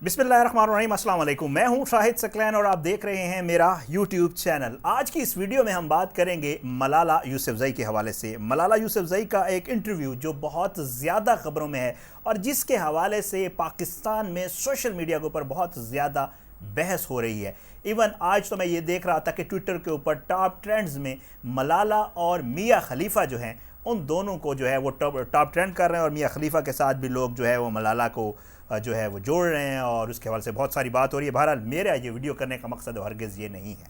बिस्मिल्लाहिर्रहमानिर्रहीम, अस्सलाम वालेकुम। मैं हूं शाहिद सक़लैन और आप देख रहे हैं मेरा यूट्यूब चैनल। आज की इस वीडियो में हम बात करेंगे मलाला यूसुफज़ई के हवाले से। मलाला यूसुफज़ई का एक इंटरव्यू जो बहुत ज़्यादा खबरों में है और जिसके हवाले से पाकिस्तान में सोशल मीडिया के ऊपर बहुत ज़्यादा बहस हो रही है। इवन आज तो मैं ये देख रहा था कि ट्विटर के ऊपर टॉप ट्रेंड्स में मलाला और मियाँ खलीफा जो हैं उन दोनों को जो है वो टॉप ट्रेंड कर रहे हैं और मियाँ खलीफा के साथ भी लोग जो है वो मलाला को जो है वो जोड़ रहे हैं और उसके हवाले से बहुत सारी बात हो रही है। बहरहाल मेरा ये वीडियो करने का मकसद हरगिज़ ये नहीं है।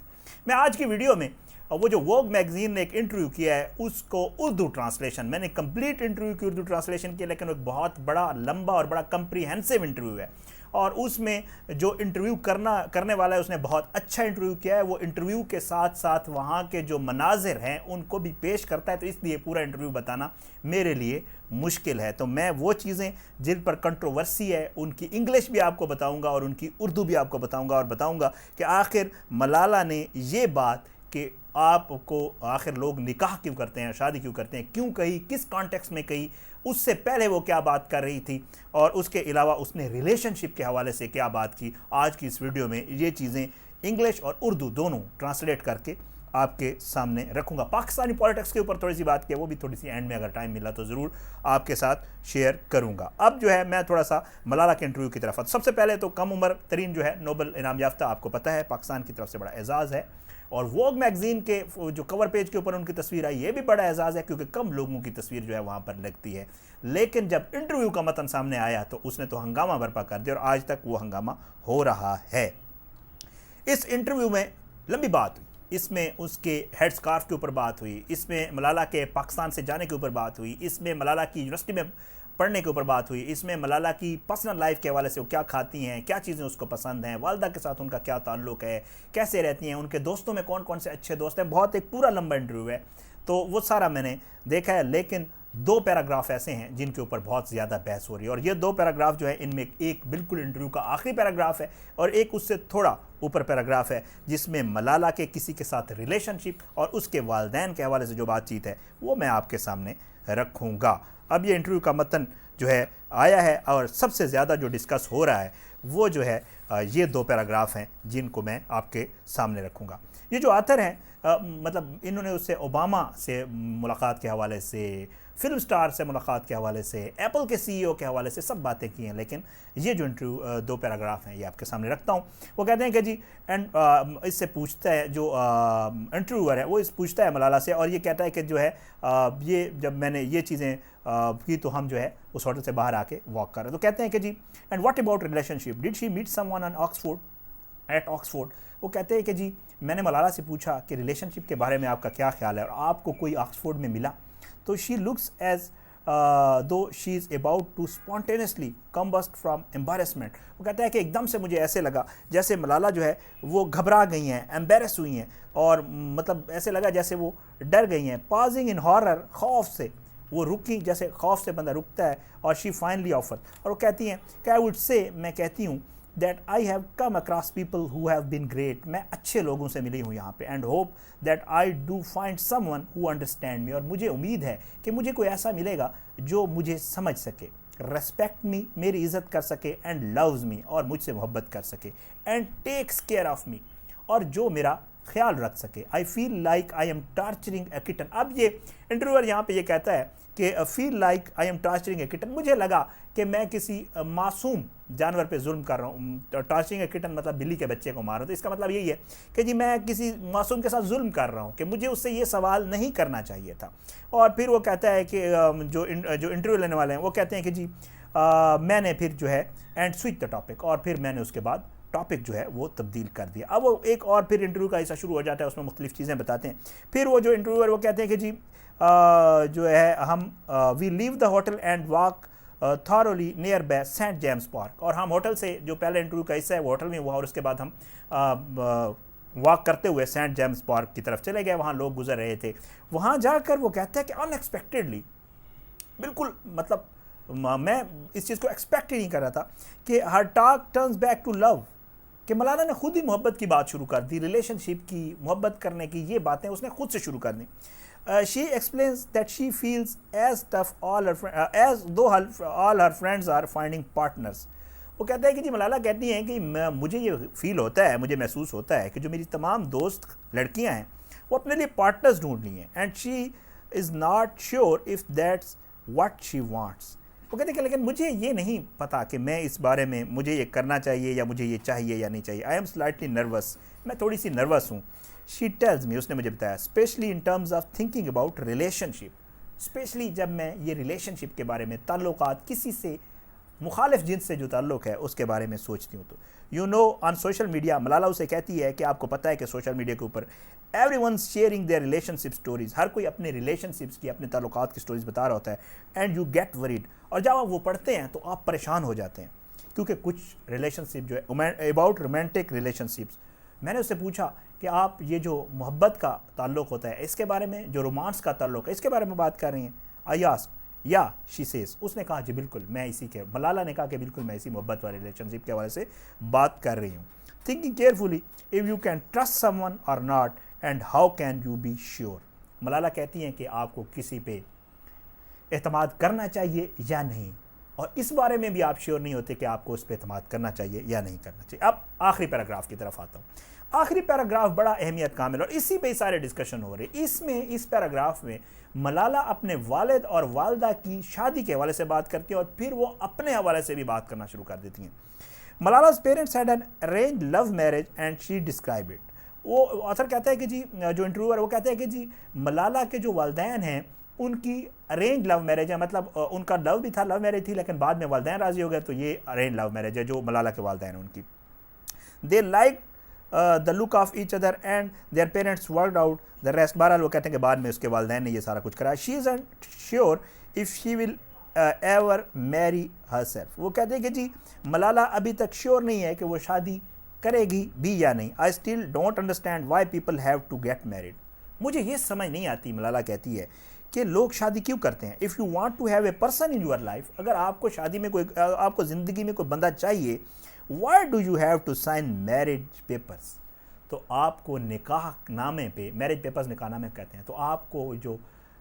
मैं आज की वीडियो में वो जो वोग मैगज़ीन ने एक इंटरव्यू किया है उसको उर्दू ट्रांसलेशन, मैंने कंप्लीट इंटरव्यू की उर्दू ट्रांसलेशन किया, लेकिन एक बहुत बड़ा लंबा और बड़ा कंप्रीहेंसिव इंटरव्यू है और उसमें जो इंटरव्यू करने वाला है उसने बहुत अच्छा इंटरव्यू किया है। वो इंटरव्यू के साथ साथ वहाँ के जो मनाजिर हैं उनको भी पेश करता है, तो इसलिए पूरा इंटरव्यू बताना मेरे लिए मुश्किल है। तो मैं वो चीज़ें जिन पर कंट्रोवर्सी है उनकी इंग्लिश भी आपको बताऊंगा और उनकी उर्दू भी आपको बताऊंगा और बताऊंगा कि आखिर मलाला ने ये बात कि आपको आखिर लोग निकाह क्यों करते हैं, शादी क्यों करते हैं, क्यों कही, किस कॉन्टेक्स्ट में कही, उससे पहले वो क्या बात कर रही थी और उसके अलावा उसने रिलेशनशिप के हवाले से क्या बात की। आज की इस वीडियो में ये चीज़ें इंग्लिश और उर्दू दोनों ट्रांसलेट करके आपके सामने रखूंगा। पाकिस्तानी पॉलिटिक्स के ऊपर थोड़ी सी बात की है, वो भी थोड़ी सी एंड में अगर टाइम मिला तो ज़रूर आपके साथ शेयर करूंगा। अब जो है मैं थोड़ा सा मलाला के इंटरव्यू की तरफ। सबसे पहले तो कम उम्र तरीन जो है नोबेल इनाम याफ्ता, आपको पता है पाकिस्तान की तरफ से बड़ा एजाज़ है और वोग मैगज़ीन के जो कवर पेज के ऊपर उनकी तस्वीर आई ये भी बड़ा एजाज़ है क्योंकि कम लोगों की तस्वीर जो है वहाँ पर लगती है। लेकिन जब इंटरव्यू का मतन सामने आया तो उसने तो हंगामा बर्पा कर दिया और आज तक वो हंगामा हो रहा है। इस इंटरव्यू में लंबी बात हुई, इसमें उसके हेड स्कार्फ के ऊपर बात हुई, इसमें मलाला के पाकिस्तान से जाने के ऊपर बात हुई, इसमें मलाला की यूनिवर्सिटी में पढ़ने के ऊपर बात हुई, इसमें मलाला की पर्सनल लाइफ के हवाले से वो क्या खाती हैं, क्या चीज़ें उसको पसंद हैं, वालदा के साथ उनका क्या ताल्लुक़ है, कैसे रहती हैं, उनके दोस्तों में कौन कौन से अच्छे दोस्त हैं। बहुत एक पूरा लंबा इंटरव्यू है तो वो सारा मैंने देखा है, लेकिन दो पैराग्राफ ऐसे हैं जिनके ऊपर बहुत ज़्यादा बहस हो रही है और ये दो पैराग्राफ जो है इनमें एक बिल्कुल इंटरव्यू का आखिरी पैराग्राफ है और एक उससे थोड़ा ऊपर पैराग्राफ है जिसमें मलाला के किसी के साथ रिलेशनशिप और उसके वालिदैन के हवाले से जो बातचीत है वो मैं आपके सामने रखूँगा। अब ये इंटरव्यू का मतन जो है आया है और सबसे ज़्यादा जो डिस्कस हो रहा है वो जो है ये दो पैराग्राफ हैं जिनको मैं आपके सामने रखूँगा। ये जो आथर हैं मतलब इन्होंने उससे ओबामा से मुलाकात के हवाले से, फिल्म स्टार से मुलाकात के हवाले से, एप्पल के सीईओ के हवाले से सब बातें की हैं, लेकिन ये जो इंटरव्यू दो पैराग्राफ हैं ये आपके सामने रखता हूँ। वो कहते हैं कि जी एंड इससे पूछता है जो इंटरव्यूअर है वो पूछता है मलाला से और ये कहता है कि जो है ये जब मैंने ये चीज़ें की तो हम जो है उस होटल से बाहर आके वॉक कर रहे हैं। तो कहते हैं कि जी and what about relationship, did she meet someone on Oxford. वो कहते हैं कि जी मैंने मलाला से पूछा कि रिलेशनशिप के बारे में आपका क्या ख्याल है और आपको कोई ऑक्सफोर्ड में मिला। तो she looks as though she is about to spontaneously combust from embarrassment. वो कहता है कि एकदम से मुझे ऐसे लगा जैसे मलाला जो है वो घबरा गई हैं, एम्बेरस हुई हैं और मतलब ऐसे लगा जैसे वो डर गई हैं। पाजिंग इन हॉरर, खौफ से वो रुकी, जैसे खौफ से बंदा रुकता है। और शी फाइनली ऑफर, और वो कहती हैं कि आई वुड से, मैं कहती हूँ that I have come across people who have been great, मैं अच्छे लोगों से मिली हूँ यहाँ पे, and hope that I do find someone who understand me, और मुझे उम्मीद है कि मुझे कोई ऐसा मिलेगा जो मुझे समझ सके, रेस्पेक्ट मी, मेरी इज़्ज़त कर सके, एंड लव्स मी, और मुझसे मोहब्बत कर सके, एंड टेक्स केयर ऑफ़ मी, और जो मेरा ख्याल रख सके। I feel like I am torturing A kitten. अब ये इंटरव्यूअर यहाँ पे ये कहता है कि feel like I am torturing A kitten, मुझे लगा कि मैं किसी मासूम जानवर पे जुल्म कर रहा हूँ। टॉर्चरिंग ए किटन मतलब बिल्ली के बच्चे को मार रहा हूँ, तो इसका मतलब यही है कि जी मैं किसी मासूम के साथ जुल्म कर रहा हूँ, कि मुझे उससे ये सवाल नहीं करना चाहिए था। और फिर वो कहता है कि जो इंटरव्यू लेने वाले हैं वो कहते हैं कि जी मैंने फिर जो है एंड स्विच द टॉपिक, और फिर मैंने उसके बाद टॉपिक जो है वो तब्दील कर दिया। अब वो एक और फिर इंटरव्यू का ऐसा शुरू हो जाता है, उसमें मुख्तलिफ़ चीज़ें बताते हैं। फिर वो जो इंटरव्यूअर वो कहते हैं कि जी जो है हम we leave the hotel and walk thoroughly nearby St James Park, और हम होटल से, जो पहले इंटरव्यू का हिस्सा है वो होटल में हुआ और उसके बाद हम वॉक करते हुए सेंट जेम्स पार्क की तरफ चले गए, वहाँ लोग गुजर रहे थे। वहाँ जाकर वो कहते हैं कि अनएक्सपेक्टेडली, बिल्कुल मतलब मैं इस चीज़ को एक्सपेक्ट ही नहीं कर रहा था कि her talk turns back to love, कि मलाला ने खुद ही मोहब्बत की बात शुरू कर दी, रिलेशनशिप की, मोहब्बत करने की, ये बातें उसने खुद से शुरू कर दी। She explains that she feels as tough as though all her friends are finding partners। वो कहता है कि जी मलाला कहती हैं कि मुझे ये फील होता है, मुझे महसूस होता है कि जो मेरी तमाम दोस्त लड़कियां हैं वो अपने लिए पार्टनर्स ढूंढ ली हैं, and she is not sure if that's what she wants. वो कहते हैं कि लेकिन मुझे ये नहीं पता कि मैं इस बारे में मुझे ये करना चाहिए या मुझे ये चाहिए या नहीं चाहिए। आई एम स्लाइटली नर्वस, मैं थोड़ी सी नर्वस हूँ। शी टेल्स मी, उसने मुझे बताया, specially in terms of thinking about relationship, specially जब मैं ये रिलेशनशिप के बारे में, ताल्लुकात, किसी से मुखालिफ जिन्स से जो ताल्लुक़ है उसके बारे में सोचती हूँ। तो you know on social media, Malala उसे कहती है कि आपको पता है कि सोशल मीडिया के ऊपर everyone sharing their relationship stories, हर कोई अपने रिलेशनशिप्स की, अपने ताल्लुकात की स्टोरीज़ बता रहा होता है, एंड यू गेट वरीड, और जब आप वो पढ़ते हैं तो आप परेशान हो जाते हैं, क्योंकि कुछ रिलेशनशिप जो है अबाउट रोमांटिक रिलेशनशिप्स, मैंने उससे पूछा कि आप ये जो मोहब्बत का ताल्लुक़ होता है इसके बारे में, जो रोमांस का ताल्लुक़ है इसके बारे में बात कर रही हैं? आई आस्क, या शी सेज, उसने कहा जी बिल्कुल मैं इसी के, मलाला ने कहा कि बिल्कुल मैं इसी मोहब्बत वाले रिलेशनशिप के हवाले से बात कर रही हूँ। Thinking carefully if you can trust someone or not, and how can you be sure. Malala कहती हैं कि आपको किसी पे एतमाद करना चाहिए या नहीं, और इस बारे में भी आप श्योर नहीं होते कि आपको उस पर एतमाद करना चाहिए या नहीं करना चाहिए। अब आखिरी पैराग्राफ की तरफ आता हूँ। आखिरी पैराग्राफ बड़ा अहमियत कामिल, और इसी पे सारे डिस्कशन हो रहे हैं। इसमें, इस पैराग्राफ में मलाला अपने वालिद और वालदा की शादी के हवाले से बात करती है, और फिर वो अपने हवाले से भी बात करना शुरू कर देती हैं। Malala's parents had an arranged love marriage and she describe it. वो ऑथर कहता है कि जी, जो इंटरव्यूअर वो कहता है कि जी मलाला के जो वालदैन हैं उनकी अरेंज लव मैरिज है, मतलब उनका लव भी था, लव मैरिज थी, लेकिन बाद में वालदैन राजी हो गए, तो ये अरेंज लव मैरिज है जो मलाला के वालदैन हैं उनकी। They like the look of each other and their parents worked out the rest. बहरहाल वो कहते हैं कि बाद में उसके वालदैन ने ये सारा कुछ कराया। She is sure if she will ever marry herself. वो कहते हैं कि जी मलाला अभी तक श्योर नहीं है कि वो शादी करेगी भी या नहीं। I still don't understand why people have to get married. मुझे ये समझ नहीं आती, मलाला कहती है, कि लोग शादी क्यों करते हैं। If you want to have a person in your life, अगर आपको शादी में कोई, आपको ज़िंदगी में कोई बंदा चाहिए, why do you have to sign marriage papers. तो आपको निकाह नामे पे, मैरिज पेपर्स निकाह नामे कहते हैं, तो आपको जो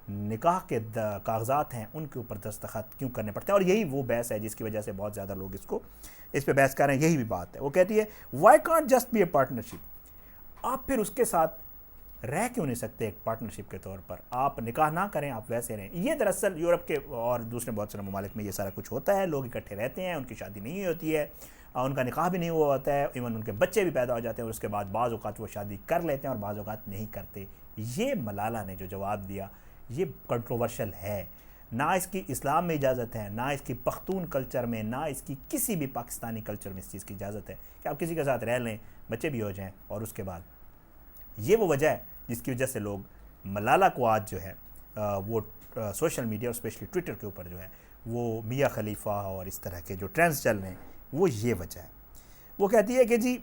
निकाह के कागजात हैं उनके ऊपर दस्तखत क्यों करने पड़ते हैं। और यही वो बहस है जिसकी वजह से बहुत ज़्यादा लोग इस पे बहस कर रहे हैं। यही भी बात है। वो कहती है why can't just be A partnership. आप फिर उसके साथ रह क्यों नहीं सकते एक पार्टनरशिप के तौर पर। आप निकाह ना करें, आप वैसे रहें। ये दरअसल यूरोप के और दूसरे बहुत सारे ममालिक में ये सारा कुछ होता है। लोग इकट्ठे रहते हैं, उनकी शादी नहीं होती है, उनका निकाह भी नहीं हुआ होता है, इवन उनके बच्चे भी पैदा हो जाते हैं, और उसके बाद बाज़ औक़ात वो शादी कर लेते हैं और बाज़ औक़ात नहीं करते। ये मलाला ने जो जवाब दिया ये कंट्रोवर्शियल है। ना इसकी इस्लाम में इजाज़त है, ना इसकी पख्तून कल्चर में, ना इसकी किसी भी पाकिस्तानी कल्चर में इस चीज़ की इजाज़त है कि आप किसी के साथ रह लें, बच्चे भी हो जाएं, और उसके बाद ये वो वजह है जिसकी वजह से लोग मलाला को आज जो है वो सोशल मीडिया और स्पेशली ट्विटर के ऊपर जो है वो मियाँ खलीफा और इस तरह के जो ट्रेंड्स चल रहे हैं, वो ये वजह है। वो कहती है कि जी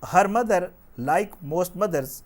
हर मदर लाइक मोस्ट मदर्स,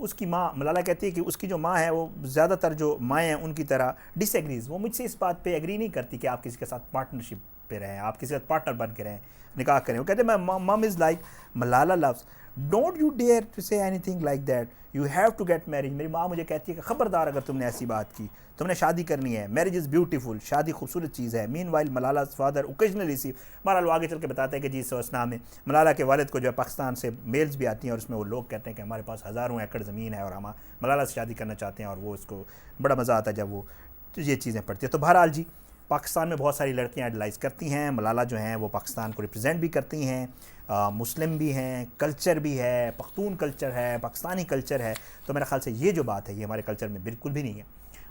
उसकी माँ, मलाला कहती है कि उसकी जो माँ है वो ज़्यादातर जो माएँ हैं उनकी तरह डिसएग्रीज, वो मुझसे इस बात पे एग्री नहीं करती कि आप किसी के साथ पार्टनरशिप पे रहें, आप किसी के साथ पार्टनर बन के रहें, निकाह करें। वो कहते हैं mum is like Malala loves, don't you dare to say anything like that, you have to get marriage. मेरी माँ मुझे कहती है कि ख़बरदार अगर तुमने ऐसी बात की, तुमने शादी करनी है, मैरिज इज़ ब्यूटीफुल, शादी खूबसूरत चीज़ है। मीन वाइल मलाला's फादर ओकेजनली सी, बहरहाल वो आगे चल के बताते हैं कि जी सोचना में मलाला के वालिद को जो है पाकिस्तान से मेल्स भी आती हैं, और उसमें वो लोग कहते हैं कि हमारे पास हज़ारों एकड़ ज़मीन है और हम मलाला से शादी करना चाहते हैं, और वो उसको बड़ा मज़ा आता है जब वो ये चीज़ें पढ़ती है। तो बहरहाल जी पाकिस्तान में बहुत सारी लड़कियां आइडलाइज़ करती हैं मलाला, जो हैं वो पाकिस्तान को रिप्रेजेंट भी करती हैं, मुस्लिम भी हैं, कल्चर भी है, पख्तून कल्चर है, पाकिस्तानी कल्चर है। तो मेरे ख्याल से ये जो बात है ये हमारे कल्चर में बिल्कुल भी नहीं है,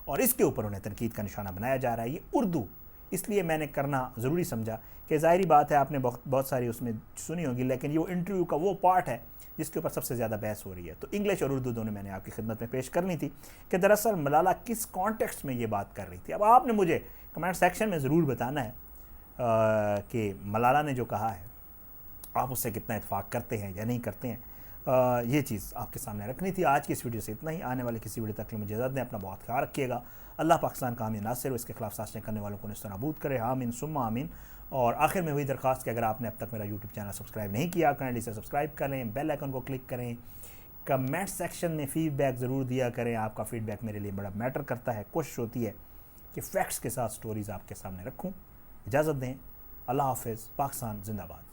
और इसके ऊपर उन्हें तनकीद का निशाना बनाया जा रहा है। ये उर्दू इसलिए मैंने करना ज़रूरी समझा कि ज़ाहिरी बात है आपने बहुत सारी उसमें सुनी होगी, लेकिन ये इंटरव्यू का वो पार्ट है जिसके ऊपर सबसे ज़्यादा बहस हो रही है। तो इंग्लिश और उर्दू दोनों मैंने आपकी खिदमत में पेश करनी थी कि दरअसल मलाला किस कॉन्टेक्स्ट में ये बात कर रही थी। अब आपने मुझे कमेंट सेक्शन में ज़रूर बताना है कि मलाला ने जो कहा है आप उससे कितना इत्फाक करते हैं या नहीं करते हैं। ये चीज़ आपके सामने रखनी थी। आज की इस वीडियो से इतना ही। आने वाले किसी वीडियो तक मुझे इजाज़त दें। अपना बहुत ख्याल रखिएगा। अल्लाह पाकिस्तान का आमीन नासिर हो, इसके खिलाफ साजिशें करने वालों को निस्तनाबूद करे, आमीन सुम्मा आमीन। और आखिर में वही दरख्वास्त कि अगर आपने अब तक मेरा यूट्यूब चैनल सब्सक्राइब नहीं किया, काइंडली से सब्सक्राइब करें, बेल आइकन को क्लिक करें, कमेंट सेक्शन में फ़ीडबैक ज़रूर दिया करें। आपका फ़ीडबैक मेरे लिए बड़ा मैटर करता है। कोशिश होती है कि फैक्ट्स के साथ स्टोरीज़ आपके सामने रखूँ। इजाज़त दें। अल्लाह हाफिज़। पाकिस्तान जिंदाबाद।